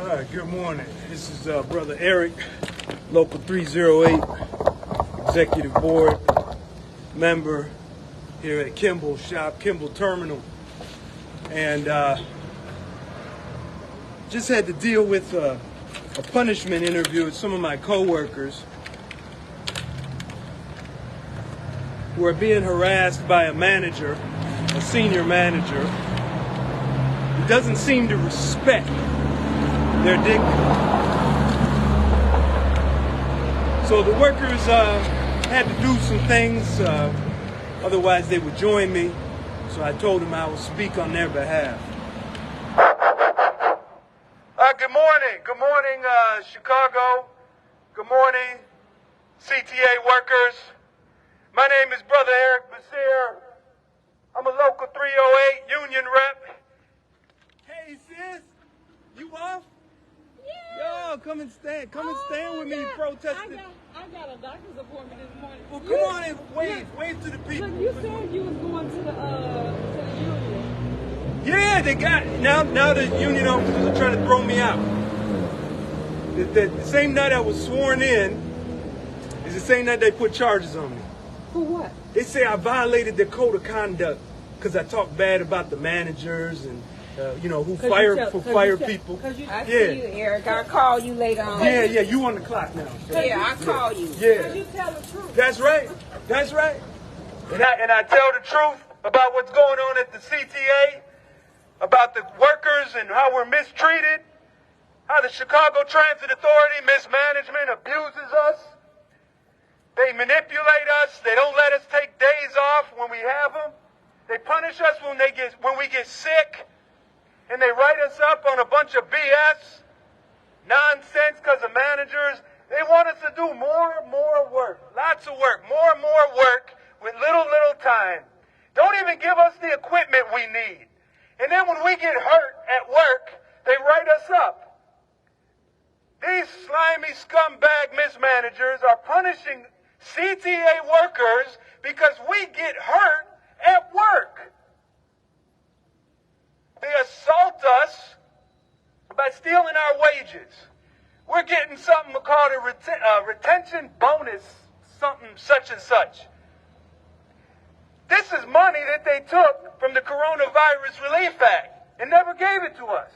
All right, good morning. This is Brother Eric, Local 308, Executive Board member here at Kimball Shop, Kimball Terminal. And just had to deal with a punishment interview with some of my coworkers who are being harassed by a manager, a senior manager, who doesn't seem to respect their dignity. So the workers had to do some things, otherwise they would join me. So I told them I would speak on their behalf. Good morning, Chicago. Good morning, CTA workers. My name is Brother Eric Basir. I'm a Local 308 union rep. Hey sis, you off? Yeah. Yo, come and stand with me protesting. I got a doctor's appointment this morning. Well, come on and wave to the people. Look, you said you was going to the union. Yeah, they got now the union officers are trying to throw me out. The same night I was sworn in is the same night they put charges on me. For what? They say I violated their code of conduct because I talked bad about the managers and who fire people. I see you, Eric. I'll call you later on. Yeah, you on the clock now. So. Yeah, I'll call you. Yeah. Because you tell the truth. That's right. And I tell the truth about what's going on at the CTA, about the workers and how we're mistreated, how the Chicago Transit Authority mismanagement abuses us. They manipulate us. They don't let us take days off when we have them. They punish us when we get sick. And they write us up on a bunch of BS, nonsense, because of managers. They want us to do more and more work, lots of work, more and more work with little time. Don't even give us the equipment we need. And then when we get hurt at work, they write us up. These slimy scumbag mismanagers are punishing CTA workers because we get hurt at work. They assault us by stealing our wages. We're getting something called a retention bonus, something such and such. This is money that they took from the Coronavirus Relief Act and never gave it to us.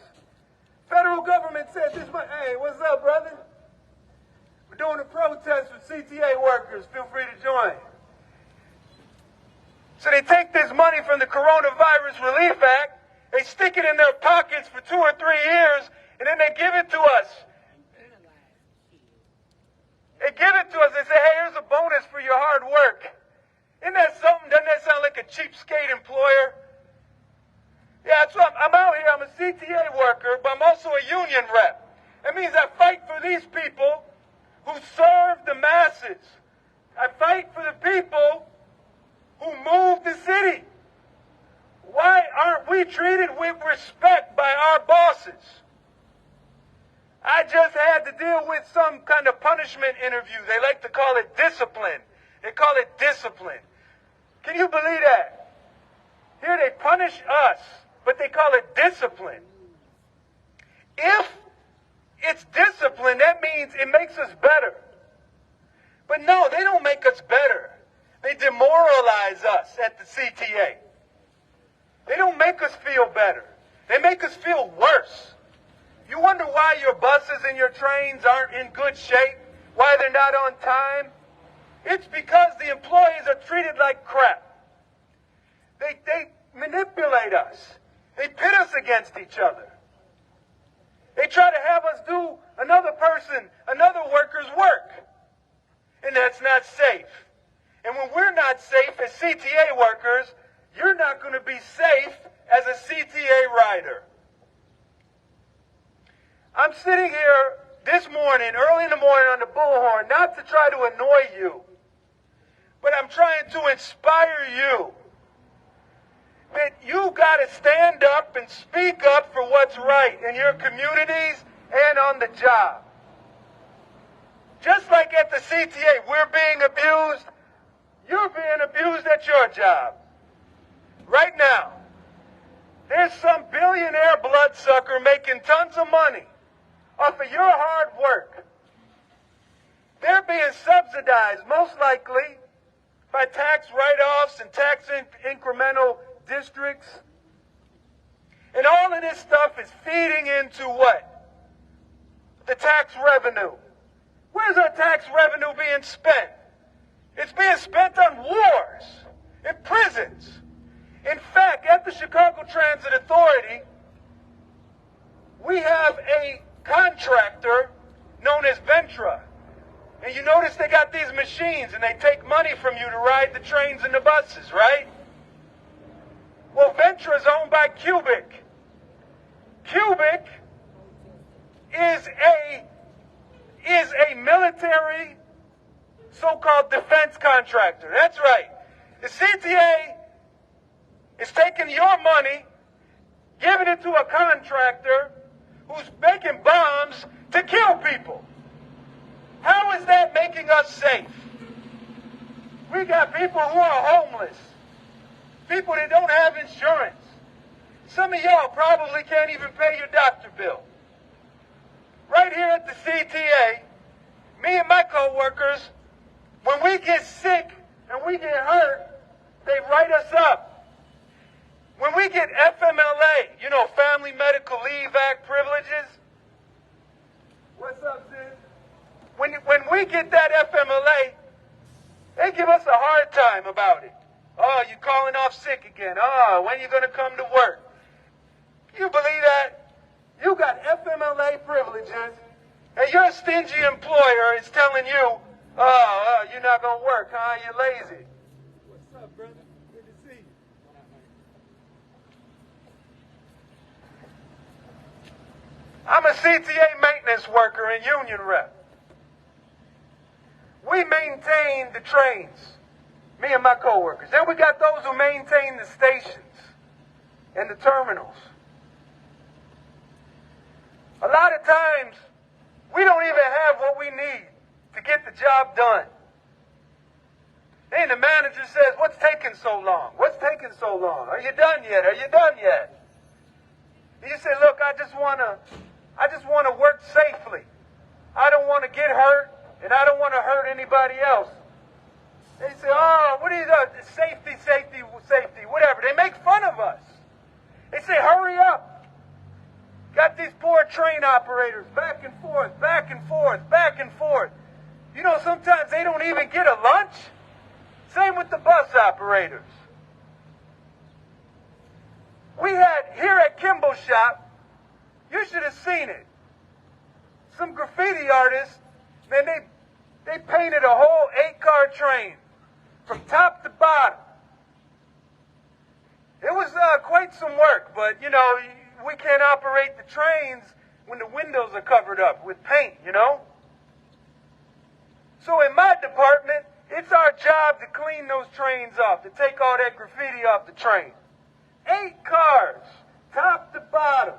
Federal government said this money. Hey, what's up, brother? We're doing a protest for CTA workers. Feel free to join. So they take this money from the Coronavirus Relief Act. They stick it in their pockets for 2 or 3 years, and then they give it to us. They give it to us. They say, hey, here's a bonus for your hard work. Isn't that something? Doesn't that sound like a cheapskate employer? Yeah, so I'm out here. I'm a CTA worker, but I'm also a union rep. That means I fight for these people who serve the masses. I fight for the people who move the city. Why aren't we treated with respect by our bosses? I just had to deal with some kind of punishment interview. They like to call it discipline. They call it discipline. Can you believe that? Here they punish us, but they call it discipline. If it's discipline, that means it makes us better. But no, they don't make us better. They demoralize us at the CTA. They don't make us feel better. They make us feel worse. You wonder why your buses and your trains aren't in good shape, why they're not on time? It's because the employees are treated like crap. They manipulate us. They pit us against each other. They try to have us do another worker's work. And that's not safe. And when we're not safe as CTA workers, you're not going to be safe as a CTA rider. I'm sitting here this morning, early in the morning on the bullhorn, not to try to annoy you, but I'm trying to inspire you that you got to stand up and speak up for what's right in your communities and on the job. Just like at the CTA, we're being abused, you're being abused at your job. Right now, there's some billionaire bloodsucker making tons of money off of your hard work. They're being subsidized, most likely, by tax write-offs and tax incremental districts. And all of this stuff is feeding into what? The tax revenue. Where's our tax revenue being spent? It's being spent on wars and prisons. In fact, at the Chicago Transit Authority, we have a contractor known as Ventra. And you notice they got these machines and they take money from you to ride the trains and the buses, right? Well, Ventra is owned by Cubic. Cubic is a military so-called defense contractor. That's right. The CTA is taking your money, giving it to a contractor who's making bombs to kill people. How is that making us safe? We got people who are homeless, people that don't have insurance. Some of y'all probably can't even pay your doctor bill. Right here at the CTA, me and my coworkers, when we get sick and we get hurt, they write us up. When we get FMLA, you know, Family Medical Leave Act privileges. What's up, sis? When we get that FMLA, they give us a hard time about it. Oh, you calling off sick again. Oh, when you going to come to work? You believe that? You got FMLA privileges, and your stingy employer is telling you, oh, you're not going to work, huh? You're lazy. What's up, brother? Good to see you. I'm a CTA maintenance worker and union rep. We maintain the trains, me and my coworkers. Then we got those who maintain the stations and the terminals. A lot of times, we don't even have what we need to get the job done. Then the manager says, what's taking so long? What's taking so long? Are you done yet? Are you done yet? And you say, look, I just want to work safely. I don't want to get hurt, and I don't want to hurt anybody else. They say, oh, what are you doing? Safety, safety, safety, whatever. They make fun of us. They say, hurry up. Got these poor train operators back and forth, back and forth, back and forth. You know, sometimes they don't even get a lunch. Same with the bus operators. We had here at Kimball shop, you should have seen it. Some graffiti artists, man, they painted a whole 8-car train from top to bottom. It was quite some work, but, you know, we can't operate the trains when the windows are covered up with paint, you know? So in my department, it's our job to clean those trains off, to take all that graffiti off the train. 8 cars, top to bottom.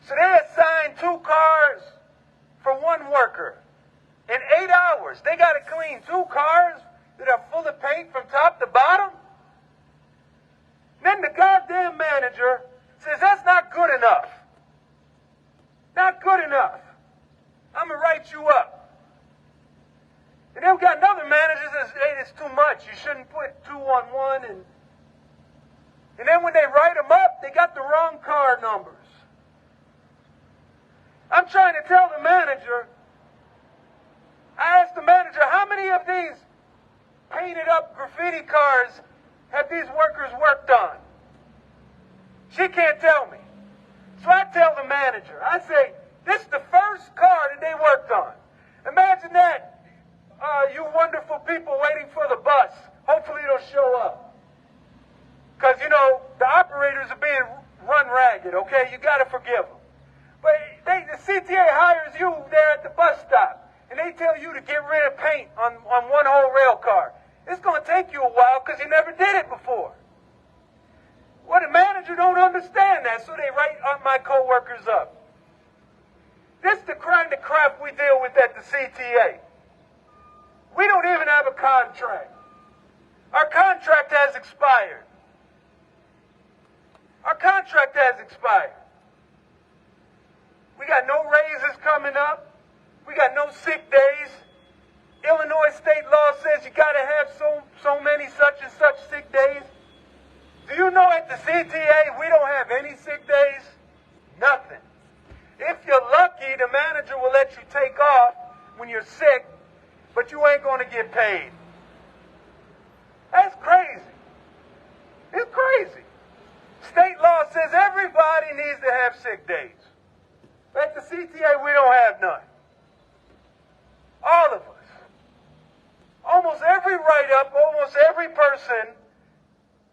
So they assigned 2 cars for 1 worker. In 8 hours, they got to clean 2 cars that are full of paint from top to bottom? Then the goddamn manager says, that's not good enough. Not good enough. I'm going to write you up. And then we got another manager that says, hey, it's too much. You shouldn't put 2 on 1. And then when they write them up, they got the wrong car numbers. I'm trying to tell the manager, I asked the manager, how many of these painted up graffiti cars have these workers worked on? She can't tell me. So I tell the manager, I say, this is the first car that they worked on. Imagine that, you wonderful people waiting for the bus. Hopefully it'll show up. Because, you know, the operators are being run ragged, okay? You got to forgive them. But the CTA hires you there at the bus stop, and they tell you to get rid of paint on one whole rail car. It's going to take you a while because you never did it before. Well, the manager don't understand that, so they write my coworkers up. This is the kind of crap we deal with at the CTA. We don't even have a contract. Our contract has expired. Our contract has expired. We got no raises coming up. We got no sick days. Illinois state law says you got to have so many such and such sick days. Do you know at the CTA we don't have any sick days? Nothing. If you're lucky, the manager will let you take off when you're sick, but you ain't going to get paid. That's crazy. It's crazy. State law says everybody needs to have sick days. At the CTA, we don't have none. All of us. Almost every write-up, almost every person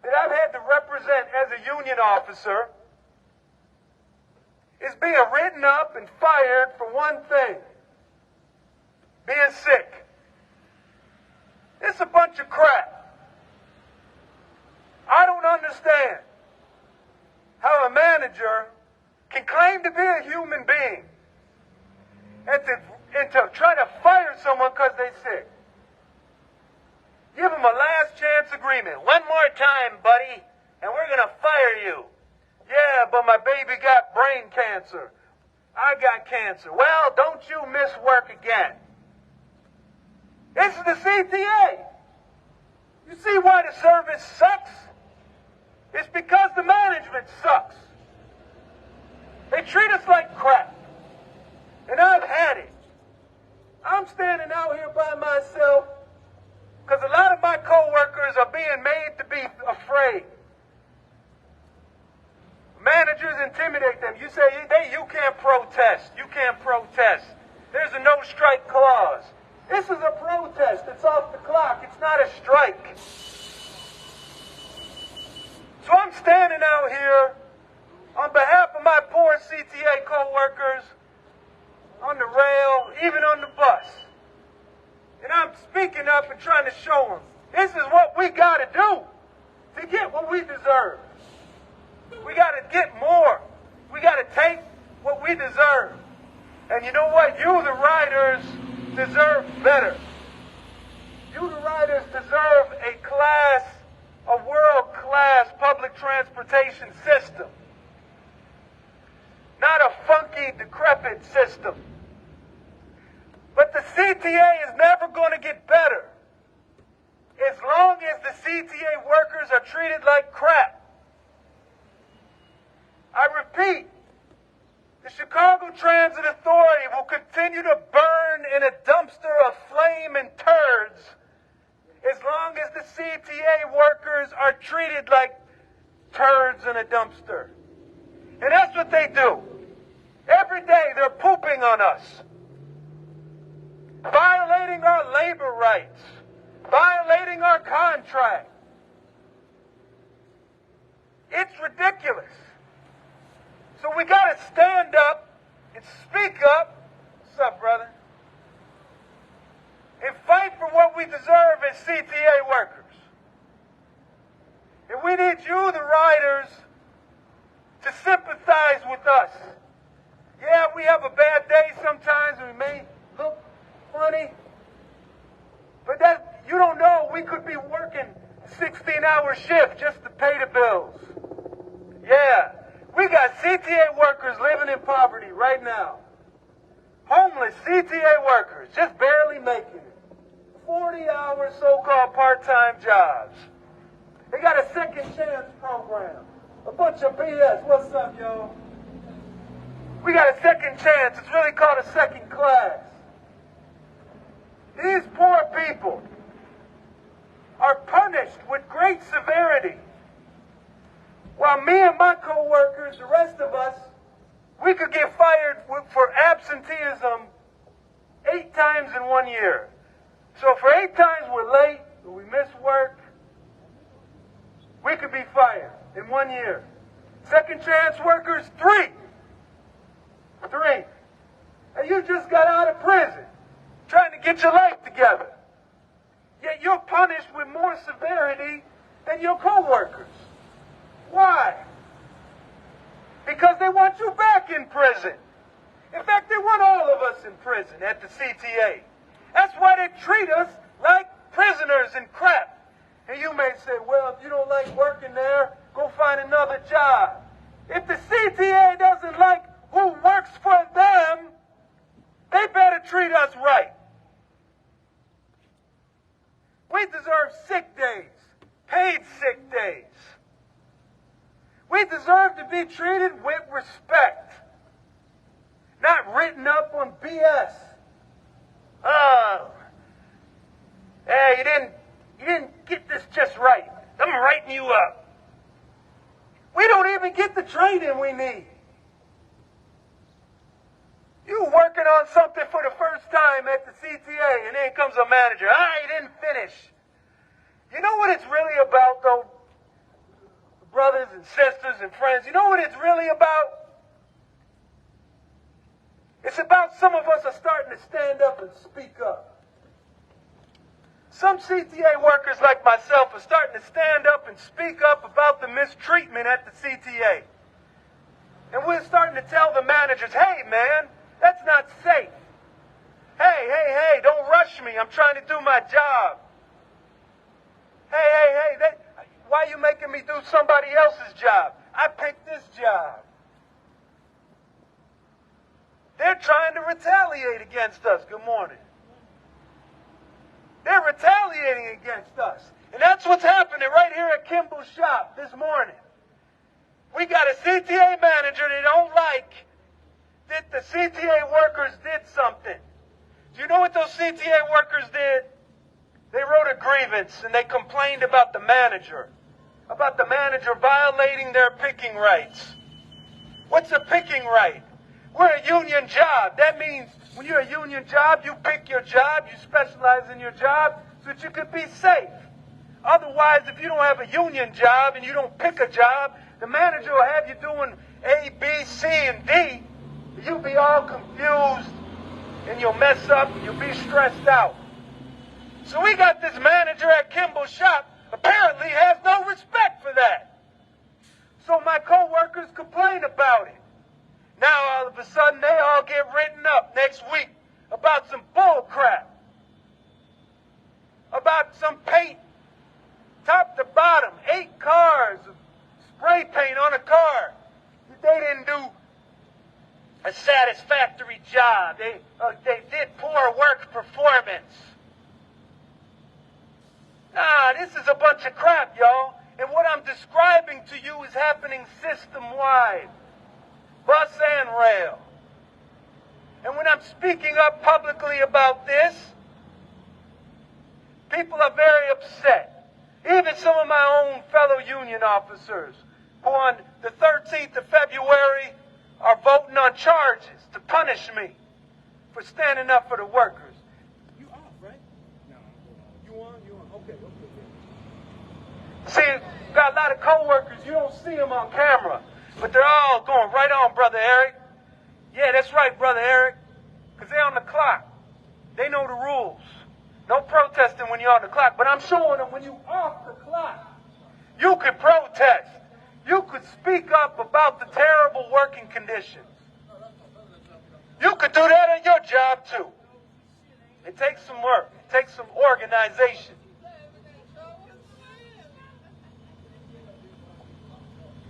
that I've had to represent as a union officer is being written up and fired for one thing: being sick. It's a bunch of crap. I don't understand how a manager can claim to be a human being and to try to fire someone because they're sick. Give them a last chance agreement. One more time, buddy, and we're going to fire you. Yeah, but my baby got brain cancer. I got cancer. Well, don't you miss work again. This is the CTA. You see why the service sucks? It's because the management sucks. They treat us like crap. And I've had it. I'm standing out here by myself because a lot of my coworkers are being made to be afraid. Managers intimidate them. You say, hey, you can't protest. You can't protest. There's a no-strike clause. This is a protest. It's off the clock. It's not a strike. So I'm standing out here on behalf of my poor CTA coworkers on the rail, even on the bus. And I'm speaking up and trying to show them, this is what we got to do to get what we deserve. We got to get more. We got to take what we deserve. And you know what? You, the riders, deserve better. You, the riders, deserve a world-class public transportation system. Not a funky, decrepit system. But the CTA is never going to get better as long as the CTA workers are treated like crap. I repeat, the Chicago Transit Authority will continue to burn in a dumpster of flame and turds as long as the CTA workers are treated like turds in a dumpster. And that's what they do. Every day they're pooping on us, violating our labor rights, violating our contract. It's ridiculous. So we got to stand up and speak up. What's up, brother? And fight for what we deserve as CTA workers. And we need you, the riders, to sympathize with us. Yeah, we have a bad day sometimes. We may look funny. But that, you don't know, we could be working 16-hour shift just to pay the bills. Yeah. We got CTA workers living in poverty right now. Homeless CTA workers just barely making it. 40-hour so-called part-time jobs. They got a second chance program. A bunch of BS. What's up, y'all? We got a second chance. It's really called a second class. These poor people are punished with great severity. While me and my coworkers, the rest of us, we could get fired for absenteeism 8 times in 1 year. So for 8 times we're late, or we miss work, we could be fired in 1 year. Second chance workers, 3. 3. And you just got out of prison, trying to get your life together. Yet you're punished with more severity than your coworkers. Why? Because they want you back in prison. In fact, they want all of us in prison at the CTA. That's why they treat us like prisoners and crap. And you may say, well, if you don't like working there, go find another job. If the CTA doesn't like who works for them, they better treat us right. We deserve sick days, paid sick days. We deserve to be treated with respect, not written up on BS. Oh, hey, you didn't get this just right. I'm writing you up. We don't even get the training we need. You working on something for the first time at the CTA, and then comes a manager. I didn't finish. You know what it's really about, though, brothers and sisters and friends? You know what it's really about? It's about some of us are starting to stand up and speak up. Some CTA workers like myself are starting to stand up and speak up about the mistreatment at the CTA. And we're starting to tell the managers, hey, man, that's not safe. Hey, don't rush me. I'm trying to do my job. Hey, why are you making me do somebody else's job? I picked this job. They're trying to retaliate against us. Good morning. They're retaliating against us. And that's what's happening right here at Kimball's shop this morning. We got a CTA manager they don't like that the CTA workers did something. Do you know what those CTA workers did? They wrote a grievance and they complained about the manager violating their picking rights. What's a picking right? We're a union job. That means when you're a union job, you pick your job, you specialize in your job so that you could be safe. Otherwise, if you don't have a union job and you don't pick a job, the manager will have you doing A, B, C, and D. You'll be all confused and you'll mess up and you'll be stressed out. So we got this manager at Kimball's shop apparently has no respect for that. So my coworkers complain about it. Now all of a sudden they all get written up next week about some bull crap. About some paint, top to bottom, 8 cars of spray paint on a car. They didn't do a satisfactory job. They did poor work performance. Nah, this is a bunch of crap, y'all. And what I'm describing to you is happening system-wide. Bus and rail. And when I'm speaking up publicly about this, people are very upset. Even some of my own fellow union officers who on the 13th of February are voting on charges to punish me for standing up for the workers. You off, right? No. You on? Okay. See, got a lot of coworkers, you don't see them on camera, but they're all going right on, Brother Eric. Yeah, that's right, Brother Eric, because they're on the clock. They know the rules. No protesting when you're on the clock, but I'm showing them when you're off the clock, you could protest. You could speak up about the terrible working conditions. You could do that in your job, too. It takes some work. It takes some organization.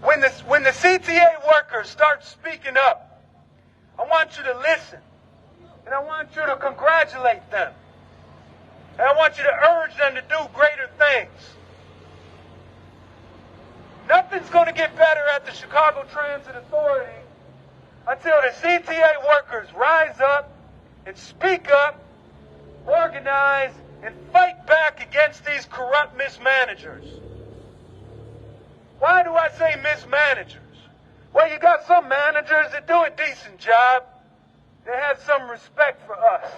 When the CTA workers start speaking up, I want you to listen. And I want you to congratulate them. And I want you to urge them to do greater things. Nothing's going to get better at the Chicago Transit Authority until the CTA workers rise up and speak up, organize, and fight back against these corrupt mismanagers. Why do I say mismanagers? Well, you got some managers that do a decent job. They have some respect for us.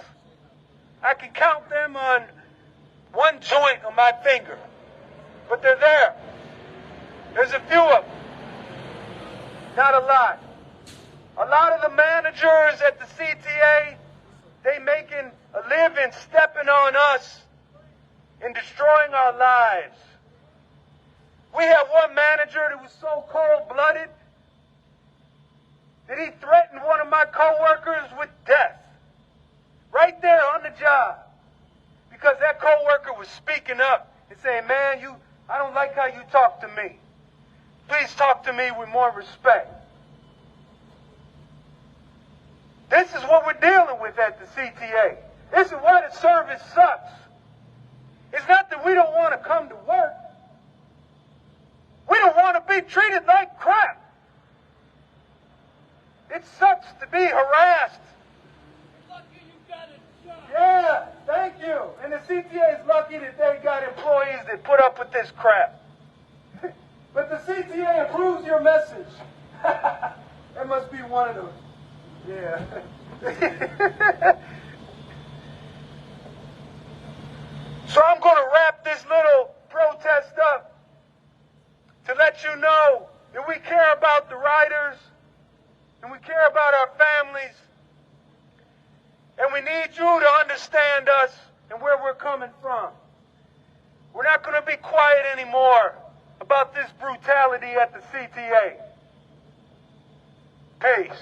I can count them on one joint on my finger, but they're there. There's a few of them. Not a lot. A lot of the managers at the CTA, they making a living stepping on us and destroying our lives. We have one manager that was so cold-blooded that he threatened one of my coworkers with death. Right there on the job. Because that coworker was speaking up and saying, man, I don't like how you talk to me. Please talk to me with more respect. This is what we're dealing with at the CTA. This is why the service sucks. It's not that we don't want to come to work. We don't want to be treated like crap. It sucks to be harassed. You're lucky you got a job. Yeah, thank you. And the CTA is lucky that they got employees that put up with this crap. But the CTA approves your message. That must be one of those. Yeah. So I'm going to wrap this little protest up to let you know that we care about the riders and we care about our families. And we need you to understand us and where we're coming from. We're not going to be quiet anymore about this brutality at the CTA. Peace.